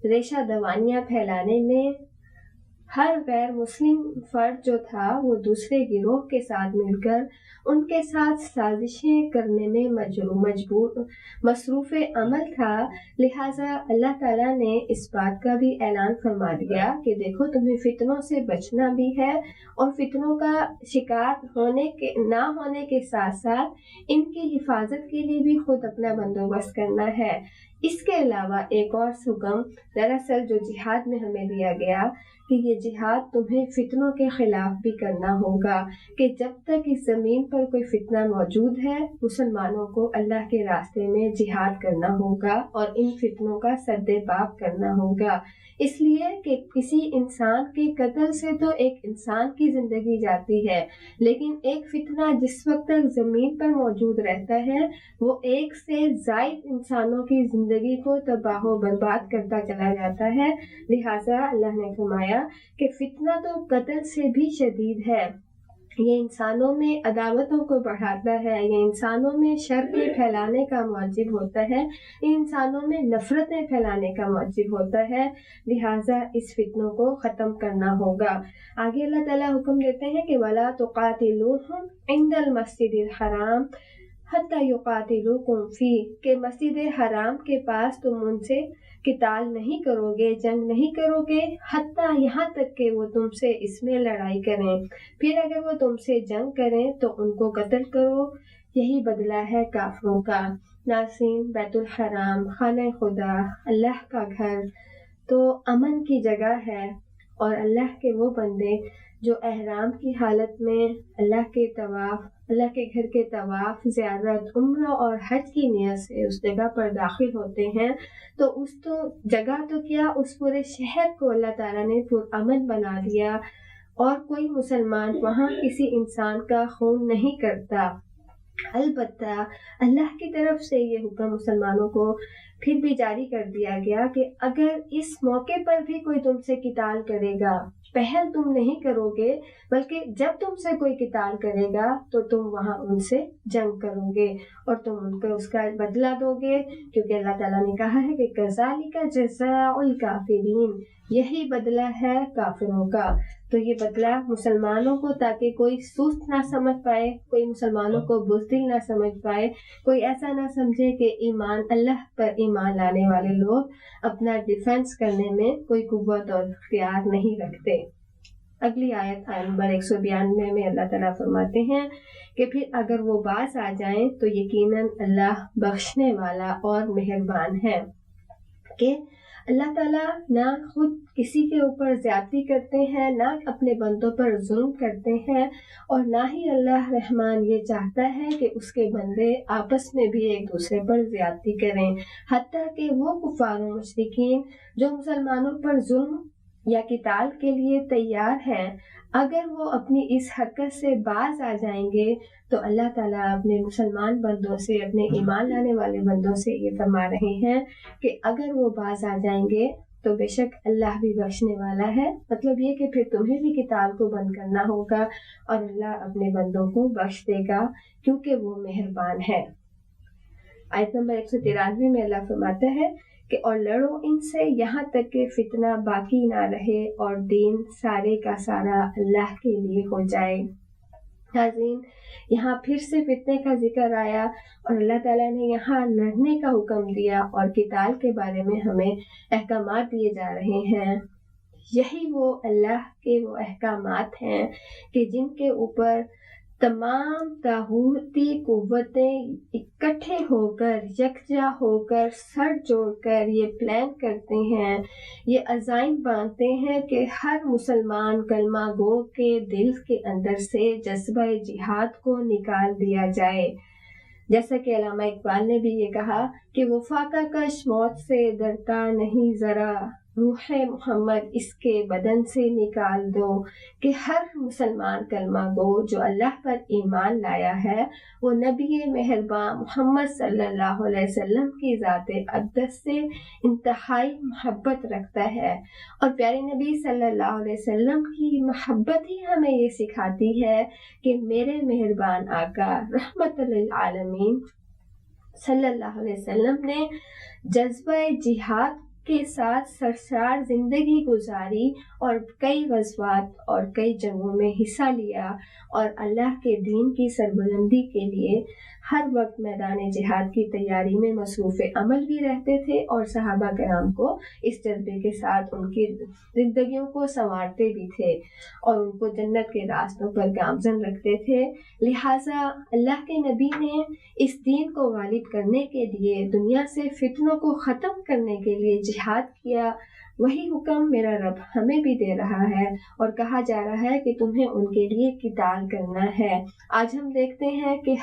ریشہ دوانیاں پھیلانے میں، ہر غیر مسلم فرد جو تھا وہ دوسرے گروہ کے ساتھ مل کر ان کے ساتھ سازشیں کرنے میں مصروف عمل تھا۔ لہٰذا اللہ تعالیٰ نے اس بات کا بھی اعلان فرما دیا کہ دیکھو تمہیں فتنوں سے بچنا بھی ہے، اور فتنوں کا شکار نہ ہونے کے ساتھ ساتھ ان کی حفاظت کے لیے بھی خود اپنا بندوبست کرنا ہے۔ اس کے علاوہ ایک اور حکم دراصل جو جہاد میں ہمیں دیا گیا کہ یہ جہاد تمہیں فتنوں کے خلاف بھی کرنا ہوگا، کہ جب تک اس زمین پر کوئی فتنہ موجود ہے مسلمانوں کو اللہ کے راستے میں جہاد کرنا ہوگا اور ان فتنوں کا سد باب کرنا ہوگا۔ اس لیے کہ کسی انسان کے قتل سے تو ایک انسان کی زندگی جاتی ہے، لیکن ایک فتنہ جس وقت تک زمین پر موجود رہتا ہے وہ ایک سے زائد انسانوں کی زندگی کو تباہ و برباد کرتا چلا جاتا ہے۔ لہٰذا اللہ نے فرمایا کہ فتنہ تو قتل سے بھی شدید ہے، یہ انسانوں میں عداوتوں کو بڑھاتا ہے، یہ انسانوں میں شر کے پھیلانے کا موجب ہوتا ہے، یہ انسانوں میں نفرتیں پھیلانے کا موجب ہوتا ہے۔ لہٰذا اس فتنوں کو ختم کرنا ہوگا۔ آگے اللہ تعالیٰ حکم دیتے ہیں کہ وَلَا تُقَاتِلُوهُمْ عِنْدَ الْمَسْجِدِ الْحَرَامِ حَتَّى يُقَاتِلُوكُمْ فِيهِ، کہ مسجد حرام کے پاس تم ان سے قتال نہیں کرو گے، جنگ نہیں کرو گے، حتیٰ یہاں تک کہ وہ تم سے اس میں لڑائی کریں، پھر اگر وہ تم سے جنگ کریں تو ان کو قتل کرو، یہی بدلہ ہے کافروں کا۔ ناظرین، بیت الحرام، خانہ خدا، اللہ کا گھر تو امن کی جگہ ہے، اور اللہ کے وہ بندے جو احرام کی حالت میں اللہ کے گھر کے طواف، زیارت، عمرہ اور حج کی نیت سے اس جگہ پر داخل ہوتے ہیں، تو اس جگہ تو کیا، اس پورے شہر کو اللہ تعالیٰ نے پرامن بنا دیا، اور کوئی مسلمان وہاں کسی انسان کا خون نہیں کرتا۔ البتہ اللہ کی طرف سے یہ حکم مسلمانوں کو پھر بھی جاری کر دیا گیا کہ اگر اس موقع پر بھی کوئی تم سے قتال کرے گا، پہل تم نہیں کرو گے، بلکہ جب تم سے کوئی قتال کرے گا تو تم وہاں ان سے جنگ کرو گے اور تم ان کو اس کا بدلہ دو گے، کیونکہ اللہ تعالیٰ نے کہا ہے کہ کذالک جزاء الکافرین، یہی بدلہ ہے کافروں کا۔ تو یہ بدلہ مسلمانوں کو، تاکہ کوئی سست نہ سمجھ پائے، کوئی مسلمانوں کو بزدل نہ سمجھ پائے، کوئی ایسا نہ سمجھے کہ ایمان، اللہ پر ایمان لانے والے لوگ اپنا ڈیفنس کرنے میں کوئی قوت اور اختیار نہیں رکھتے۔ اگلی آیت نمبر 192 میں اللہ تعالیٰ فرماتے ہیں کہ پھر اگر وہ باز آ جائیں تو یقیناً اللہ بخشنے والا اور مہربان ہے، کہ اللہ تعالیٰ نہ خود کسی کے اوپر زیادتی کرتے ہیں، نہ اپنے بندوں پر ظلم کرتے ہیں، اور نہ ہی اللہ رحمان یہ چاہتا ہے کہ اس کے بندے آپس میں بھی ایک دوسرے پر زیادتی کریں، حتیٰ کہ وہ کفار و مشرکین جو مسلمانوں پر ظلم یا قتال کے لیے تیار ہیں، اگر وہ اپنی اس حرکت سے باز آ جائیں گے تو اللہ تعالیٰ اپنے مسلمان بندوں سے، اپنے ایمان لانے والے بندوں سے یہ فرما رہے ہیں کہ اگر وہ باز آ جائیں گے تو بے شک اللہ بھی بخشنے والا ہے۔ مطلب یہ کہ پھر تمہیں بھی قتال کو بند کرنا ہوگا اور اللہ اپنے بندوں کو بخش دے گا، کیونکہ وہ مہربان ہے۔ آیت نمبر 193 میں اللہ فرماتا ہے کہ اور لڑو ان سے یہاں تک کہ فتنہ باقی نہ رہے اور دین سارے کا سارا اللہ کے لیے ہو جائے۔ ناظرین، یہاں پھر سے فتنے کا ذکر آیا اور اللہ تعالیٰ نے یہاں لڑنے کا حکم دیا اور قتال کے بارے میں ہمیں احکامات دیے جا رہے ہیں۔ یہی وہ اللہ کے وہ احکامات ہیں کہ جن کے اوپر تمام طاغوتی قوتیں اکٹھے ہو کر، یکجا ہو کر، سر جوڑ کر یہ پلان کرتے ہیں، یہ عزائم باندھتے ہیں کہ ہر مسلمان کلمہ گو کے دل کے اندر سے جذبہ جہاد کو نکال دیا جائے۔ جیسا کہ علامہ اقبال نے بھی یہ کہا کہ وہ فاقہ کش موت سے ڈرتا نہیں ذرا، روح محمد اس کے بدن سے نکال دو، کہ ہر مسلمان کلمہ گو جو اللہ پر ایمان لایا ہے وہ نبی مہربان محمد صلی اللہ علیہ وسلم کی ذات اقدس سے انتہائی محبت رکھتا ہے، اور پیارے نبی صلی اللہ علیہ وسلم کی محبت ہی ہمیں یہ سکھاتی ہے کہ میرے مہربان آقا رحمت للعالمین صلی اللہ علیہ وسلم نے جذبہ جہاد کے ساتھ سرشار زندگی گزاری اور کئی غزوات اور کئی جنگوں میں حصہ لیا، اور اللہ کے دین کی سربلندی کے لیے ہر وقت میدان جہاد کی تیاری میں مصروف عمل بھی رہتے تھے، اور صحابہ کرام کو اس جذبے کے ساتھ ان کی زندگیوں کو سنوارتے بھی تھے اور ان کو جنت کے راستوں پر گامزن رکھتے تھے۔ لہٰذا اللہ کے نبی نے اس دین کو غالب کرنے کے لیے، دنیا سے فتنوں کو ختم کرنے کے لیے جہاد کیا۔ وہی حکم میرا رب ہمیں بھی دے رہا ہے اور کہا جا رہا ہے کہ تمہیں ان کے لیے قتال کرنا ہے۔ آج ہم دیکھتے ہیں کہ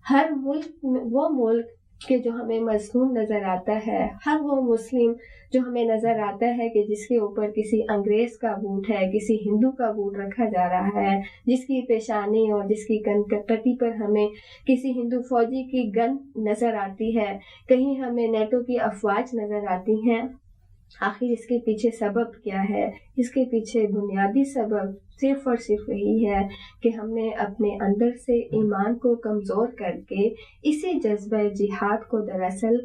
ہر ملک، وہ ملک کہ جو ہمیں مظلوم نظر آتا ہے، ہر وہ مسلم جو ہمیں نظر آتا ہے کہ جس کے اوپر کسی انگریز کا بوٹ ہے، کسی ہندو کا بوٹ رکھا جا رہا ہے، جس کی پیشانی اور جس کی پٹی پر ہمیں کسی ہندو فوجی کی گن نظر آتی ہے، کہیں ہمیں نیٹو کی افواج نظر آتی ہیں، آخر اس کے پیچھے سبب کیا ہے؟ اس کے پیچھے بنیادی سبب صرف اور صرف یہی ہے کہ ہم نے اپنے اندر سے ایمان کو کمزور کر کے اسی جذبہ جہاد کو دراصل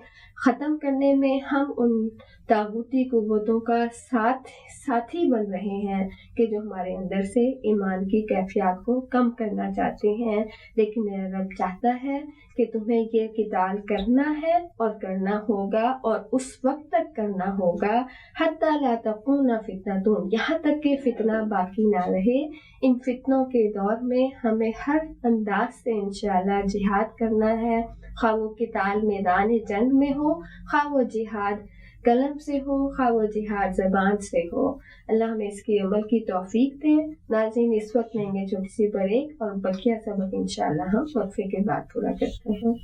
ختم کرنے میں ہم ان طاغوتی قوتوں کا ساتھی بن رہے ہیں کہ جو ہمارے اندر سے ایمان کی کیفیات کو کم کرنا چاہتے ہیں۔ لیکن میرا رب چاہتا ہے کہ تمہیں یہ قتال کرنا ہے اور کرنا ہوگا، اور اس وقت تک کرنا ہوگا حتی لا تکون فتنۃ، یہاں تک کہ فتنہ باقی نہ رہے۔ ان فتنوں کے دور میں ہمیں ہر انداز سے انشاءاللہ جہاد کرنا ہے، خواہ وہ قتال میدان جنگ میں ہو، خواہ وہ جہاد قلم سے ہو، خواہ وہ جہاد زبان سے ہو۔ اللہ ہمیں اس کی عمل کی توفیق دے۔ ناظرین، اس وقت لیں گے چھوٹی سی بریک اور بقیہ سبق انشاءاللہ ہم وقفے کے بعد پورا کرتے ہیں۔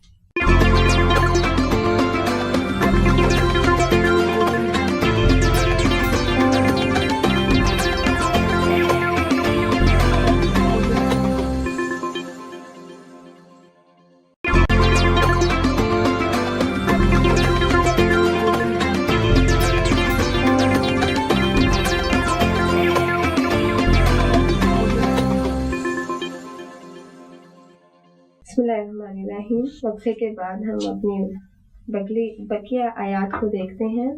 بسم اللہ الرحمن الرحیم. وقفے کے بعد ہم اپنی بقیہ آیات کو دیکھتے ہیں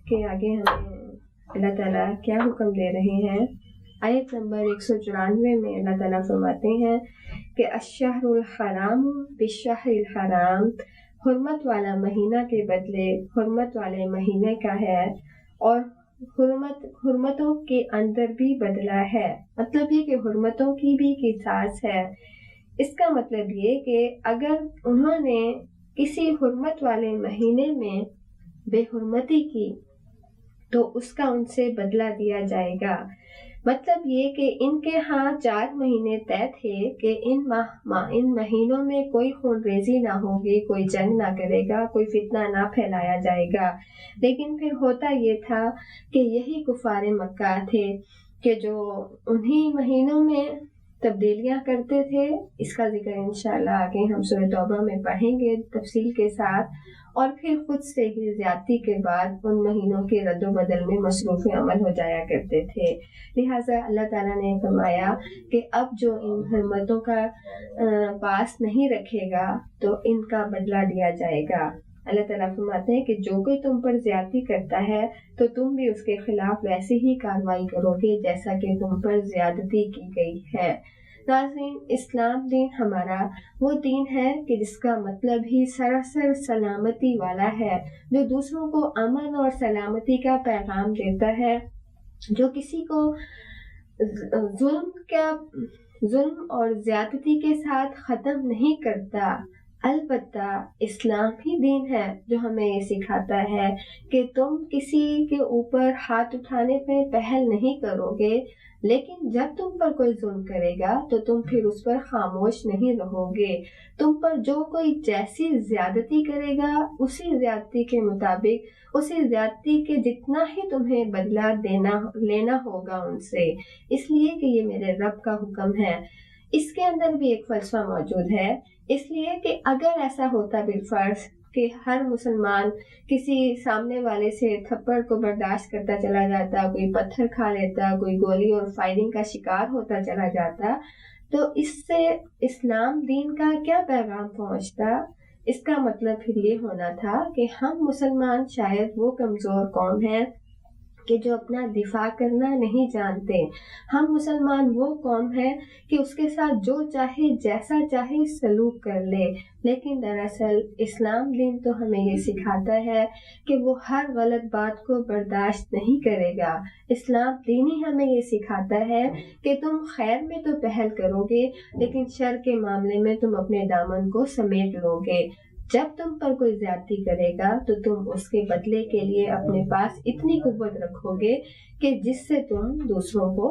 کہ آگے ہمیں اللہ تعالیٰ کیا حکم دے رہے ہیں. آیت نمبر 194 میں اللہ تعالیٰ فرماتے ہیں کہ الشہر الحرام بالشہر الحرام، حرمت والا مہینہ کے بدلے حرمت والے مہینے کا ہے، اور حرمتوں کے اندر بھی بدلہ ہے. مطلب یہ کہ حرمتوں کی بھی قصاص ہے. اس کا مطلب یہ کہ اگر انہوں نے کسی حرمت والے مہینے میں بے حرمتی کی تو اس کا ان سے بدلہ دیا جائے گا. مطلب یہ کہ ان کے ہاں 4 مہینے طے تھے کہ ان مہینوں میں کوئی خون ریزی نہ ہوگی، کوئی جنگ نہ کرے گا، کوئی فتنہ نہ پھیلایا جائے گا. لیکن پھر ہوتا یہ تھا کہ یہی کفار مکہ تھے کہ جو انہی مہینوں میں تبدیلیاں کرتے تھے. اس کا ذکر انشاءاللہ آگے ہم سورہ توبہ میں پڑھیں گے تفصیل کے ساتھ. اور پھر خود سے ہی زیادتی کے بعد ان مہینوں کے رد و بدل میں مصروف عمل ہو جایا کرتے تھے. لہٰذا اللہ تعالیٰ نے فرمایا کہ اب جو ان حرمتوں کا پاس نہیں رکھے گا تو ان کا بدلہ دیا جائے گا. اللہ تعالیٰ فرماتے ہیں کہ جو کوئی تم پر زیادتی کرتا ہے تو تم بھی اس کے خلاف ویسے ہی کارروائی کرو گے جیسا کہ تم پر زیادتی کی گئی ہے. ناظرین، اسلام دین ہمارا وہ دین ہے کہ جس کا مطلب ہی سراسر سلامتی والا ہے، جو دوسروں کو امن اور سلامتی کا پیغام دیتا ہے، جو کسی کو ظلم اور زیادتی کے ساتھ ختم نہیں کرتا. البتہ اسلام ہی دین ہے جو ہمیں یہ سکھاتا ہے کہ تم کسی کے اوپر ہاتھ اٹھانے پہ پہل نہیں کرو گے، لیکن جب تم پر کوئی ظلم کرے گا تو تم پھر اس پر خاموش نہیں رہو گے. تم پر جو کوئی جیسی زیادتی کرے گا اسی زیادتی کے مطابق، اسی زیادتی کے جتنا ہی تمہیں بدلہ لینا ہوگا ان سے، اس لیے کہ یہ میرے رب کا حکم ہے. اس کے اندر بھی ایک فلسفہ موجود ہے، اس لیے کہ اگر ایسا ہوتا بالفرض کہ ہر مسلمان کسی سامنے والے سے تھپڑ کو برداشت کرتا چلا جاتا، کوئی پتھر کھا لیتا، کوئی گولی اور فائرنگ کا شکار ہوتا چلا جاتا، تو اس سے اسلام دین کا کیا پیغام پہنچتا؟ اس کا مطلب پھر یہ ہونا تھا کہ ہم مسلمان شاید وہ کمزور قوم ہیں کہ جو اپنا دفاع کرنا نہیں جانتے. ہم مسلمان وہ قوم ہے کہ اس کے ساتھ جو چاہے جیسا چاہے سلوک کر لے. لیکن دراصل اسلام دین تو ہمیں یہ سکھاتا ہے کہ وہ ہر غلط بات کو برداشت نہیں کرے گا. اسلام دین ہی ہمیں یہ سکھاتا ہے کہ تم خیر میں تو پہل کرو گے، لیکن شر کے معاملے میں تم اپنے دامن کو سمیٹ لو گے. جب تم پر کوئی زیادتی کرے گا تو تم اس کے بدلے کے لیے اپنے پاس اتنی قوت رکھو گے کہ جس سے تم دوسروں کو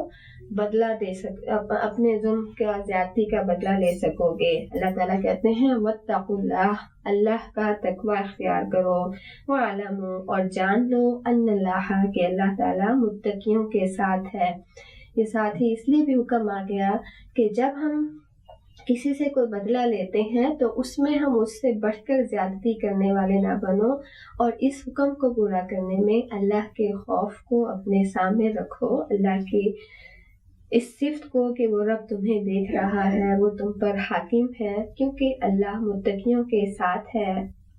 بدلہ اپنے ظلم کا زیادتی کا بدلہ لے سکو گے. اللہ تعالیٰ کہتے ہیں واتقوا اللہ، اللہ کا تقوی اختیار کرو، وَاعْلَمُوا اور جان لو ان اللہ کہ اللہ تعالیٰ متقیوں کے ساتھ ہے. یہ ساتھ ہی اس لیے بھی حکم آ گیا کہ جب ہم کسی سے کوئی بدلہ لیتے ہیں تو اس میں ہم اس سے بڑھ کر زیادتی کرنے والے نہ بنو، اور اس حکم کو پورا کرنے میں اللہ کے خوف کو اپنے سامنے رکھو، اللہ کی اس صفت کو کہ وہ رب تمہیں دیکھ رہا ہے، وہ تم پر حاکم ہے، کیونکہ اللہ متقیوں کے ساتھ ہے.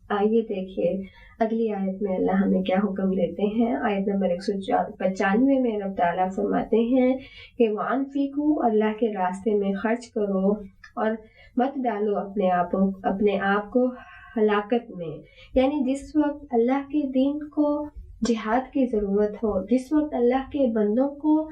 آئیے دیکھیے اگلی آیت میں اللہ ہمیں کیا حکم دیتے ہیں. آیت نمبر 195 میں رب تعالیٰ فرماتے ہیں کہ وَأَنفِقُوا اللہ کے راستے میں خرچ کرو اور مت ڈالو اپنے آپ کو ہلاکت میں. یعنی جس وقت اللہ کے دین کو جہاد کی ضرورت ہو، جس وقت اللہ کے بندوں کو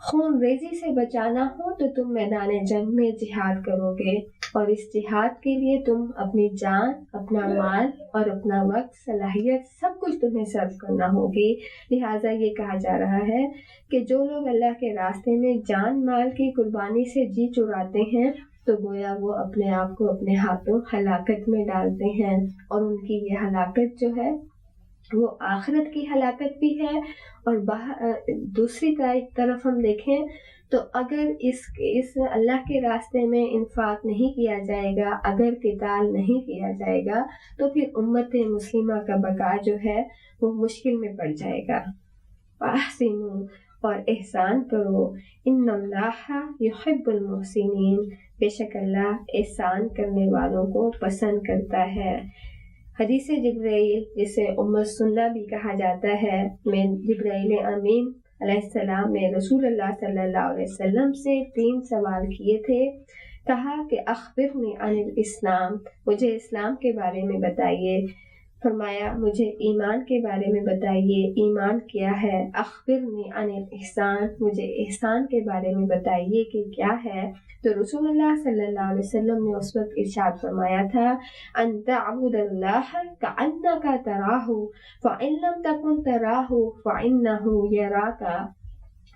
خون ریزی سے بچانا ہو تو تم میدان جنگ میں جہاد کرو گے، اور اس جہاد کے لیے تم اپنی جان، اپنا مال اور اپنا وقت، صلاحیت سب کچھ تمہیں صرف کرنا ہوگی. لہٰذا یہ کہا جا رہا ہے کہ جو لوگ اللہ کے راستے میں جان مال کی قربانی سے جی چراتے ہیں تو گویا وہ اپنے آپ کو اپنے ہاتھوں ہلاکت میں ڈالتے ہیں، اور ان کی یہ ہلاکت جو ہے وہ آخرت کی ہلاکت بھی ہے. اور دوسری طرف ہم دیکھیں تو اگر اس اللہ کے راستے میں انفاق نہیں کیا جائے گا، اگر قتال نہیں کیا جائے گا تو پھر امت مسلمہ کا بقا جو ہے وہ مشکل میں پڑ جائے گا. احسنوا اور احسان کرو، ان اللہ یحب المحسنین، بے شک اللہ احسان کرنے والوں کو پسند کرتا ہے۔ حدیث جبرائیل جسے ام السنہ بھی کہا جاتا ہے، میں جبرائیل امین علیہ السلام نے رسول اللہ صلی اللہ علیہ وسلم سے 3 سوال کیے تھے۔ کہا کہ اخبرنی عن الاسلام، مجھے اسلام کے بارے میں بتائیے۔ فرمایا مجھے ایمان کے بارے میں بتائیے، ایمان کیا ہے۔ اخبرنی عن الاحسان، مجھے احسان کے بارے میں بتائیے کہ کیا ہے۔ تو رسول اللہ صلی اللہ علیہ وسلم نے اس وقت ارشاد فرمایا تھا، ان تعبد اللہ کأنک تراہ فإن لم تکن تراہ فإنہ یراک،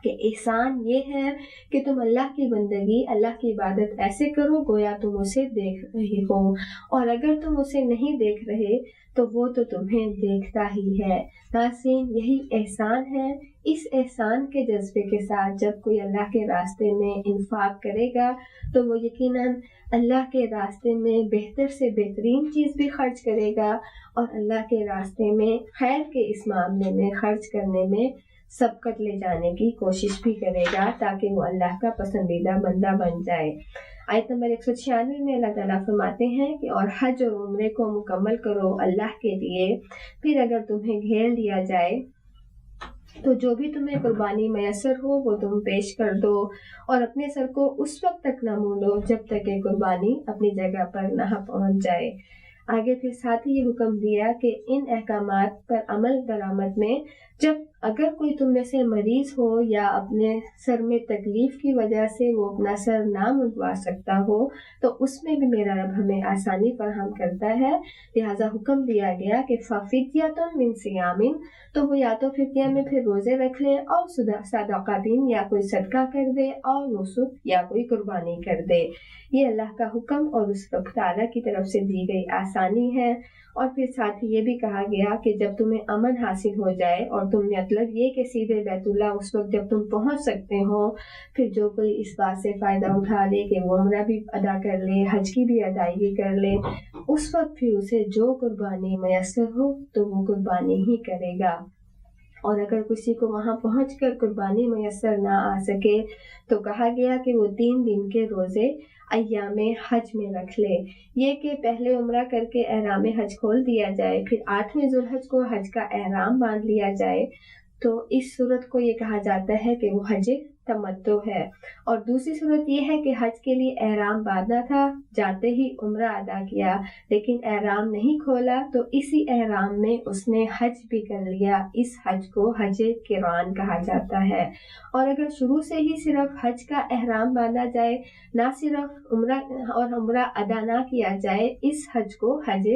کہ احسان یہ ہے کہ تم اللہ کی بندگی، اللہ کی عبادت ایسے کرو گویا تم اسے دیکھ رہے ہو، اور اگر تم اسے نہیں دیکھ رہے تو وہ تو تمہیں دیکھتا ہی ہے۔ ناظرین، یہی احسان ہے۔ اس احسان کے جذبے کے ساتھ جب کوئی اللہ کے راستے میں انفاق کرے گا تو وہ یقیناً اللہ کے راستے میں بہتر سے بہترین چیز بھی خرچ کرے گا، اور اللہ کے راستے میں خیر کے اس معاملے میں خرچ کرنے میں سبقت لے جانے کی کوشش بھی کرے گا تاکہ وہ اللہ کا پسندیدہ بندہ بن جائے۔ آیت نمبر 196 میں اللہ تعالیٰ فرماتے ہیں کہ اور حج اور عمرے کو مکمل کرو اللہ کے لیے، پھر اگر تمہیں گھیر لیا جائے تو جو بھی تمہیں قربانی میسر ہو وہ تم پیش کر دو، اور اپنے سر کو اس وقت تک نہ مونڈو جب تک کہ قربانی اپنی جگہ پر نہ پہنچ جائے۔ آگے پھر ساتھ ہی یہ حکم دیا کہ ان احکامات پر عمل درآمد میں جب اگر کوئی تم میں سے مریض ہو یا اپنے سر میں تکلیف کی وجہ سے وہ اپنا سر نہ منڈوا سکتا ہو تو اس میں بھی میرا رب ہمیں آسانی فراہم کرتا ہے، لہٰذا حکم دیا گیا کہ فَفِدْيَةٌ مِّن صِيَامٍ، تو وہ یا تو فدیہ میں پھر روزے رکھ لے، اور صدقاتین یا کوئی صدقہ کر دے، اور نسک یا کوئی قربانی کر دے۔ یہ اللہ کا حکم اور اس وقت تعالیٰ کی طرف سے دی گئی آسانی ہے۔ اور پھر ساتھ ہی یہ بھی کہا گیا کہ جب تمہیں امن حاصل ہو جائے اور تم مطلب یہ کہ سیدھے بیت اللہ اس وقت جب تم پہنچ سکتے ہو، پھر جو کوئی اس بات سے فائدہ اٹھا لے کہ وہ عمرہ بھی ادا کر لے، حج کی بھی ادائیگی کر لے، اس وقت پھر اسے جو قربانی میسر ہو تو وہ قربانی ہی کرے گا۔ اور اگر کسی کو وہاں پہنچ کر قربانی میسر نہ آ سکے تو کہا گیا کہ وہ 3 دن کے روزے ایام حج میں رکھ لے، یہ کہ پہلے عمرہ کر کے احرام حج کھول دیا جائے، پھر 8ویں ذوالحج کو حج کا احرام باندھ لیا جائے، تو اس صورت کو یہ کہا جاتا ہے کہ وہ حج تمتع ہے۔ اور دوسری صورت یہ ہے کہ حج کے لیے احرام باندھا تھا، جاتے ہی عمرہ ادا کیا لیکن احرام نہیں کھولا تو اسی احرام میں اس نے حج بھی کر لیا، اس حج کو حج قران کہا جاتا ہے۔ اور اگر شروع سے ہی صرف حج کا احرام باندھا جائے، نہ صرف عمرہ ادا نہ کیا جائے، اس حج کو حج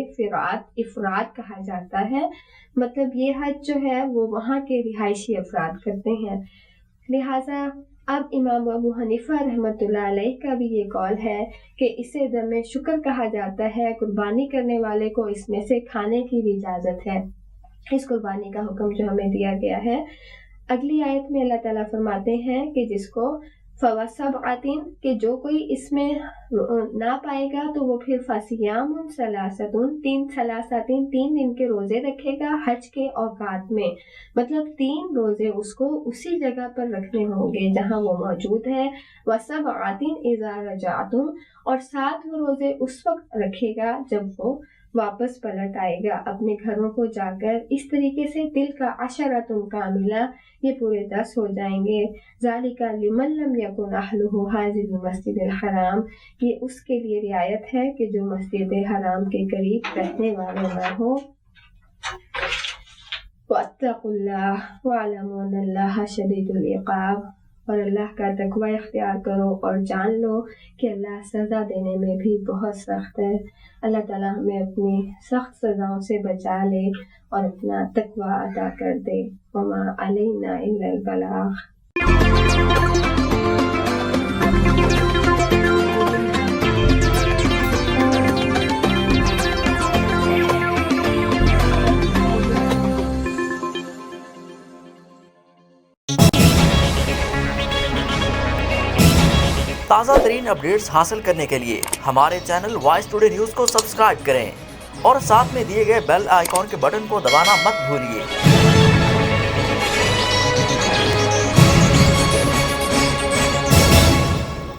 افراد کہا جاتا ہے۔ مطلب یہ حج جو ہے وہ وہاں کے رہائشی افراد کرتے ہیں۔ لہٰذا اب امام ابو حنیفہ رحمۃ اللہ علیہ کا بھی یہ قول ہے کہ اسے دم شکر کہا جاتا ہے، قربانی کرنے والے کو اس میں سے کھانے کی بھی اجازت ہے، اس قربانی کا حکم جو ہمیں دیا گیا ہے۔ اگلی آیت میں اللہ تعالیٰ فرماتے ہیں کہ جس کو فَوَسَبْعَةٍ، کہ جو کوئی اس میں نہ پائے گا تو وہ پھر فَصِيَامٌ ثَلَاثَةٍ 3 دن کے روزے رکھے گا حج کے اوقات میں، مطلب 3 روزے اس کو اسی جگہ پر رکھنے ہوں گے جہاں وہ موجود ہے۔ وَسَبْعَةٍ إِذَا رَجَعْتُمْ، اور 7 وہ روزے اس وقت رکھے گا جب وہ واپس پلٹ آئے گا اپنے گھروں کو جا کر۔ اس طریقے سے تِلْکَ عَشَرَةٌ کاملہ، یہ پورے 10 ہو جائیں گے۔ ذَلِكَ لِمَن لَّمْ يَكُنْ أَهْلُهُ حَاضِرِي الْمَسْجِدِ الْحَرَامِ، یہ اس کے لیے رعایت ہے کہ جو مسجد حرام کے قریب رہنے والے نہ ہوں۔ وَاتَّقُوا اللَّهَ وَاعْلَمُوا أَنَّ اللَّهَ شَدِيدُ الْعِقَابِ، اور اللہ کا تقوی اختیار کرو اور جان لو کہ اللہ سزا دینے میں بھی بہت سخت ہے۔ اللہ تعالیٰ ہمیں اپنی سخت سزاؤں سے بچا لے اور اپنا تقوی عطا کر دے۔ وما علینا الا البلاغ۔ تازہ ترین اپڈیٹس حاصل کرنے کے لیے ہمارے چینل وائس ٹوڈے نیوز کو سبسکرائب کریں اور ساتھ میں دیے گئے بیل آئیکن کے بٹن کو دبانا مت بھولیے۔